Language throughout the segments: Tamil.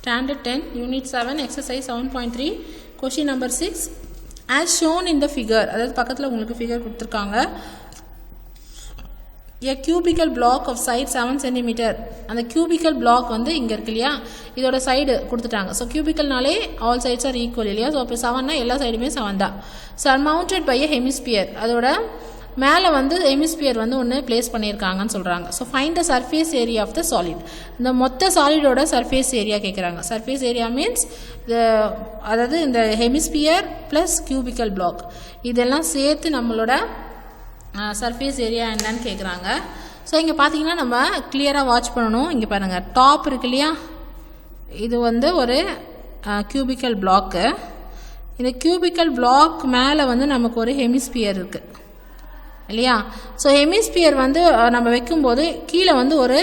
Standard 10, Unit 7, Exercise 7.3, Question number 6. As shown in the figure, அதாவது பக்கத்தில் உங்களுக்கு figure கொடுத்துருக்காங்க. A cubical block of side 7 cm. அந்த cubical block வந்து இங்கே இருக்கு இல்லையா, இதோட சைடு கொடுத்துட்டாங்க. ஸோ cubical-நாலே all sides are equal இல்லையா. ஸோ அப்போ 7னா எல்லா சைடுமே 7 தான். Surmounted by a hemisphere. அதோட மேலே வந்து ஹெமிஸ்பியர் வந்து ஒன்று பிளேஸ் பண்ணியிருக்காங்கன்னு சொல்கிறாங்க. So find the surface area of the solid. இந்த மொத்த சாலிடோட சர்ஃபேஸ் ஏரியா கேட்குறாங்க. சர்ஃபேஸ் ஏரியா மீன்ஸ் அதாவது இந்த ஹெமிஸ்பியர் ப்ளஸ் கியூபிக்கல் பிளாக் இதெல்லாம் சேர்த்து நம்மளோட சர்ஃபேஸ் ஏரியா என்னன்னு கேட்குறாங்க. ஸோ இங்கே பார்த்தீங்கன்னா நம்ம கிளியராக வாட்ச் பண்ணணும். இங்கே பாருங்கள், டாப் இருக்கு இல்லையா, இது வந்து ஒரு கியூபிக்கல் பிளாக்கு. இந்த கியூபிக்கல் பிளாக் மேலே வந்து நமக்கு ஒரு ஹெமிஸ்பியர் இருக்குது இல்லையா. ஸோ ஹெமிஸ்பியர் வந்து நம்ம வைக்கும்போது கீழே வந்து ஒரு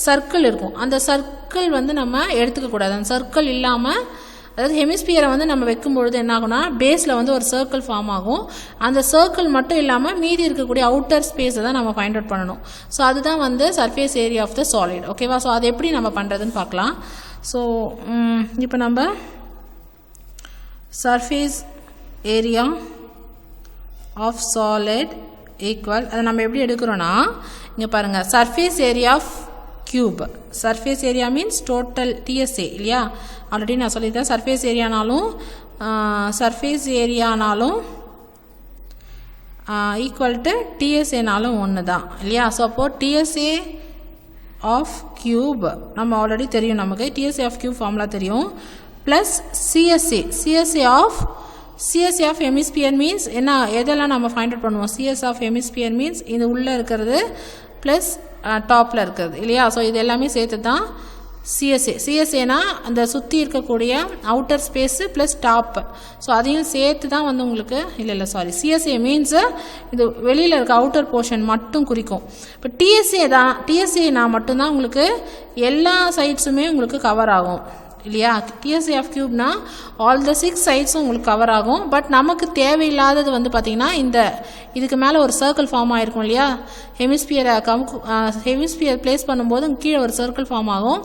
சர்க்கிள் இருக்கும். அந்த சர்க்கிள் வந்து நம்ம எடுத்துக்கக்கூடாது. அந்த சர்க்கிள் இல்லாமல், அதாவது ஹெமிஸ்பியரை வந்து நம்ம வைக்கும்பொழுது என்ன ஆகும்னா பேஸில் வந்து ஒரு சர்க்கிள் ஃபார்ம் ஆகும். அந்த சர்க்கிள் மட்டும் இல்லாமல் மீதி இருக்கக்கூடிய அவுட்டர் ஸ்பேஸை தான் நம்ம ஃபைண்ட் அவுட் பண்ணணும். ஸோ அதுதான் வந்து surface area of the solid. ஓகேவா. ஸோ அது எப்படி நம்ம பண்ணுறதுன்னு பார்க்கலாம். ஸோ இப்போ நம்ம surface area of solid equal, அதை நம்ம எப்படி எடுக்கிறோன்னா, இங்கே பாருங்கள், surface area of cube. Surface area means total TSA இல்லையா. ஆல்ரெடி நான் சொல்லியிருக்கேன், சர்ஃபேஸ் ஏரியானாலும் ஈக்குவல் டு டிஎஸ்ஏனாலும் ஒன்று தான் இல்லையா. ஸோ அப்போது டிஎஸ்ஏ ஆஃப் கியூப் நம்ம ஆல்ரெடி தெரியும், நமக்கு டிஎஸ்ஏ ஆஃப் கியூப் ஃபார்முலா தெரியும். Plus CSA of hemisphere means என்ன, எதெல்லாம் நம்ம ஃபைண்ட் அவுட் பண்ணுவோம். சிஎஸ் ஆஃப் ஹெமிஸ்பியர் மீன்ஸ் இது உள்ளே இருக்கிறது ப்ளஸ் டாப்பில் இருக்கிறது இல்லையா. ஸோ இது எல்லாமே சேர்த்து தான் சிஎஸ்ஏனா அந்த சுற்றி இருக்கக்கூடிய outer space plus top. So அதையும் சேர்த்து தான் வந்து உங்களுக்கு சிஎஸ்ஏ மீன்ஸு இது வெளியில் இருக்க அவுட்டர் போர்ஷன் மட்டும் குறிக்கும். இப்போ டிஎஸ்ஏனா மட்டும்தான் உங்களுக்கு எல்லா சைட்ஸுமே உங்களுக்கு கவர் ஆகும் இல்லையா. டிஎஸ்ஏ ஆஃப் கியூப்னா ஆல் த 6 சைட்ஸும் உங்களுக்கு கவர் ஆகும். பட் நமக்கு தேவையில்லாதது வந்து பார்த்திங்கன்னா இதுக்கு மேலே ஒரு சர்க்கிள் ஃபார்ம் ஆகிருக்கும் இல்லையா. ஹெமிஸ்பியர் பிளேஸ் பண்ணும்போது கீழே ஒரு சர்க்கிள் ஃபார்ம் ஆகும்.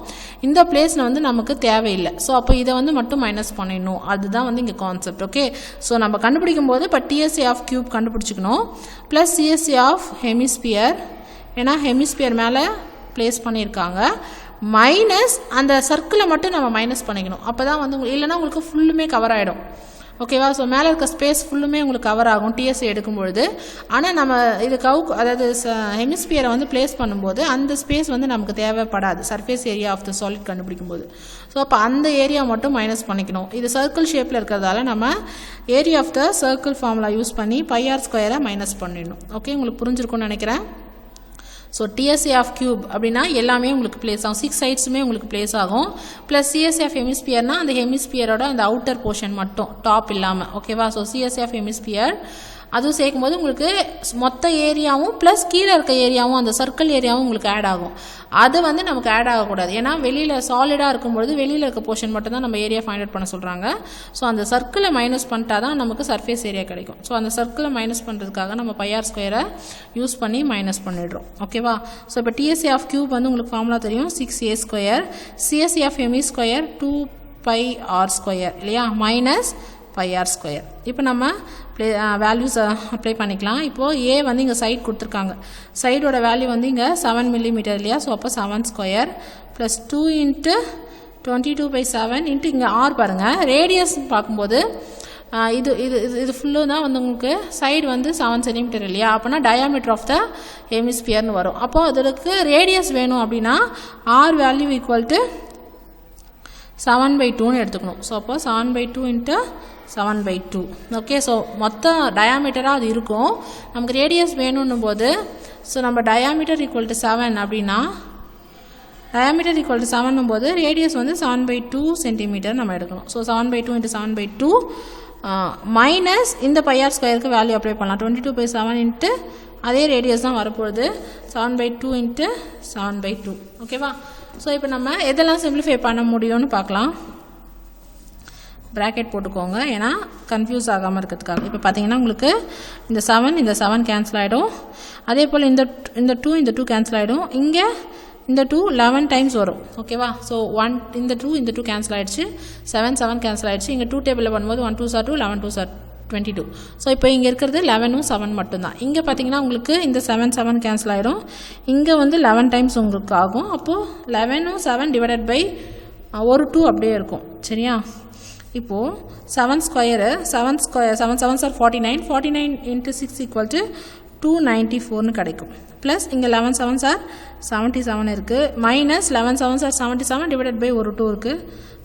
இந்த பிளேஸில் வந்து நமக்கு தேவையில்லை. ஸோ அப்போ இதை வந்து மட்டும் மைனஸ் பண்ணிடணும். அதுதான் வந்து இங்கே கான்செப்ட். ஓகே. ஸோ நம்ம கண்டுபிடிக்கும் போது இப்போ டிஎஸ்ஏ ஆஃப் கியூப் கண்டுபிடிச்சிக்கணும். ப்ளஸ் சிஎஸ்ஏ ஆஃப் ஹெமிஸ்பியர், ஏன்னா ஹெமிஸ்பியர் மேலே பிளேஸ் பண்ணியிருக்காங்க. மைனஸ் அந்த சர்க்கிளை மட்டும் நம்ம மைனஸ் பண்ணிக்கணும். அப்போ தான் வந்து இல்லைன்னா உங்களுக்கு ஃபுல்லுமே கவர் ஆகிடும். ஓகேவா. ஸோ மேலே இருக்க ஸ்பேஸ் ஃபுல்லுமே உங்களுக்கு கவர் ஆகும் டிஎஸ்ஏ எடுக்கும்பொழுது. ஆனால் நம்ம இது அதாவது ஹெமிஸ்பியரை வந்து பிளேஸ் பண்ணும்போது அந்த ஸ்பேஸ் வந்து நமக்கு தேவைப்படாது surface area of the solid கண்டுபிடிக்கும்போது. ஸோ அப்போ அந்த ஏரியா மட்டும் மைனஸ் பண்ணிக்கணும். இது சர்க்கிள் ஷேப்பில் இருக்கிறதால நம்ம area of the circle formula use பண்ணி πr² மைனஸ் பண்ணிடணும். ஓகே, உங்களுக்கு புரிஞ்சிருக்கும்னு நினைக்கிறேன். ஸோ டிஎஸ்ஏ ஆஃப் கியூப் அப்படின்னா எல்லாமே உங்களுக்கு பிளேஸ் ஆகும், 6 சைட்ஸுமே உங்களுக்கு பிளேஸ் ஆகும். ப்ளஸ் சிஎஸ்ஏ ஆஃப் ஹெமிஸ்பியர்னா அந்த ஹெமிஸ்பியரோட அந்த அவுட்டர் போர்ஷன் மட்டும், டாப் இல்லாமல். ஓகேவா. ஸோ சிஎஸ்ஏ ஆஃப் ஹெமிஸ்பியர் அதுவும் சேர்க்கும்போது உங்களுக்கு மொத்த ஏரியாவும் ப்ளஸ் கீழே இருக்க ஏரியாவும் அந்த சர்க்கிள் ஏரியாவும் உங்களுக்கு ஆட் ஆகும். அது வந்து நமக்கு ஆட் ஆகக்கூடாது. ஏன்னா வெளியில் சாலிடாக இருக்கும்பொழுது வெளியில் இருக்க போர்ஷன் மட்டும் தான் நம்ம ஏரியா ஃபைண்ட் அவுட் பண்ண சொல்கிறாங்க. ஸோ அந்த சர்க்கிளை மைனஸ் பண்ணிட்டா தான் நமக்கு சர்ஃபேஸ் ஏரியா கிடைக்கும். ஸோ அந்த சர்க்கிளை மைனஸ் பண்ணுறதுக்காக நம்ம πr² யூஸ் பண்ணி மைனஸ் பண்ணிடுறோம். ஓகேவா. ஸோ இப்போ டிஎஸ்ஏ ஆஃப் கியூப் வந்து உங்களுக்கு ஃபார்முலா தெரியும், 6a². சிஎஸ்ஏ ஆஃப் ஹெமிஸ்கொயர் 2πr² இல்லையா, மைனஸ் πr². இப்போ நம்ம வேல்யூஸ் அப்ளை பண்ணிக்கலாம். இப்போது ஏ வந்து இங்கே சைட் கொடுத்துருக்காங்க. சைடோட வேல்யூ வந்து இங்கே 7 mm இல்லையா. ஸோ அப்போ 7² ப்ளஸ் 2 × 22/7 இன்ட்டு இங்கே ஆர் பாருங்கள். ரேடியஸ் பார்க்கும்போது இது ஃபுல்லு தான் வந்து உங்களுக்கு சைடு வந்து 7 cm இல்லையா. அப்போனா டயாமீட்டர் ஆஃப் த ஹெமிஸ்பியர்னு வரும். அப்போது அதற்கு ரேடியஸ் வேணும் அப்படின்னா ஆர் வேல்யூ ஈக்குவல் டு 7/2ன்னு எடுத்துக்கணும். ஸோ அப்போ 7/2 × 7/2. ஓகே. ஸோ மொத்த டயாமீட்டராக அது இருக்கும். நமக்கு ரேடியஸ் வேணும்னும் போது ஸோ நம்ம டயாமீட்டர் ஈக்குவல் டு 7 அப்படின்னா டயாமீட்டர் ஈக்குவல் டு 7னும் போது ரேடியஸ் வந்து 7/2 cm நம்ம எடுக்கணும். ஸோ 7/2 × 7/2 மைனஸ் இந்த πr² வேல்யூ அப்ளை பண்ணலாம். 22/7 இன்ட்டு அதே ரேடியஸ் தான் வரப்போகுது, 7/2 × 7/2. ஓகேவா. ஸோ இப்போ நம்ம எதெல்லாம் சிம்பிளிஃபை பண்ண முடியும்னு பார்க்கலாம். ப்ராக்கெட் போட்டுக்கோங்க, ஏன்னா கன்ஃபியூஸ் ஆகாமல் இருக்கிறதுக்காக. இப்போ பார்த்தீங்கன்னா உங்களுக்கு இந்த 7 கேன்சல் ஆகிடும். அதே போல் இந்த 2 கேன்சல் ஆகிடும். இங்கே இந்த 2 11 டைம்ஸ் வரும் ஓகேவா. ஸோ 1 இந்த 2 கேன்சல் ஆகிடுச்சு, 7 கேன்சல் ஆகிடுச்சு. இங்கே 2 டேபிளில் பண்ணும்போது 1 2s are 2, 11 2s are 22. So இப்போ இங்கே இருக்கிறது 11ம் 7 மட்டும்தான். இங்கே பார்த்தீங்கன்னா உங்களுக்கு இந்த 7 கேன்சல் ஆயிரும். இங்கே வந்து 11 டைம்ஸ் உங்களுக்கு ஆகும். அப்போது 11ம் 7 டிவைடட் பை ஒரு 2 அப்படியே இருக்கும் சரியா. இப்போது 7 square 7 7s are 49, 49 into 6 equal to 294னு கிடைக்கும். ப்ளஸ் இங்கே 11 7s are 77 இருக்குது, minus 11 7s are 77 divided by ஒரு 2 இருக்குது,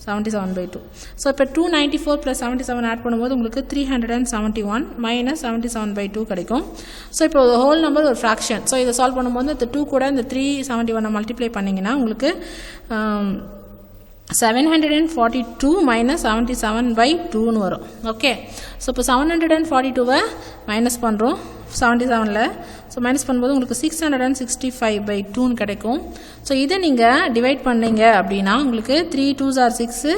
77/2. ஸோ இப்போ 294 + 77 ஆட் பண்ணும்போது உங்களுக்கு 371 மைனஸ் 77/2 கிடைக்கும். ஸோ இப்போ ஹோல் நம்பர் ஒரு ஃப்ராக்ஷன். ஸோ இதை சால்வ் பண்ணும்போது இந்த 2 கூட இந்த 371 மல்டிப்ளை பண்ணிங்கன்னா உங்களுக்கு 742 மைனஸ் 77/2ன்னு வரும் ஓகே. ஸோ இப்போ 742வை மைனஸ் பண்ணுறோம் 77ல். ஸோ மைனஸ் பண்ணும்போது உங்களுக்கு 665/2ன்னு கிடைக்கும். ஸோ இதை நீங்கள் டிவைட் பண்ணீங்க அப்படின்னா உங்களுக்கு 3 2s are 6,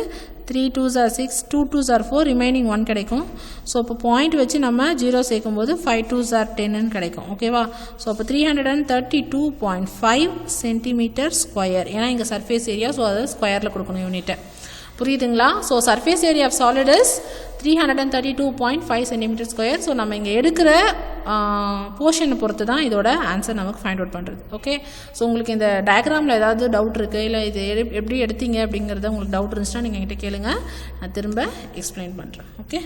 3 2s are 6, 2 2s are 4, remaining 1 கிடைக்கும். ஸோ இப்போ பாயிண்ட் வச்சு நம்ம 0 சேர்க்கும்போது 5 2s are 10ன்னு கிடைக்கும் ஓகேவா. ஸோ அப்போ 332.5 சென்டிமீட்டர் ஸ்கொயர், ஏன்னா இங்கே சர்ஃபேஸ் ஏரியா, ஸோ அதை ஸ்கொயரில் கொடுக்கணும் யூனிட்டை, புரியுதுங்களா. So surface area of solid is 332.5 centimetre square. So நம்ம இங்கே எடுக்கிற போர்ஷனை பொறுத்து தான் இதோட ஆன்சர் நமக்கு ஃபைண்ட் அவுட் பண்ணுறது ஓகே. ஸோ உங்களுக்கு இந்த டயக்ராமில் ஏதாவது டவுட் இருக்குது, இல்லை இது எப்படி எடுத்தீங்க அப்படிங்கிறத உங்களுக்கு டவுட் இருந்துச்சுன்னா நீங்கள் என்கிட்ட கேளுங்க, நான் திரும்ப எக்ஸ்பிளைன் பண்ணுறேன் ஓகே.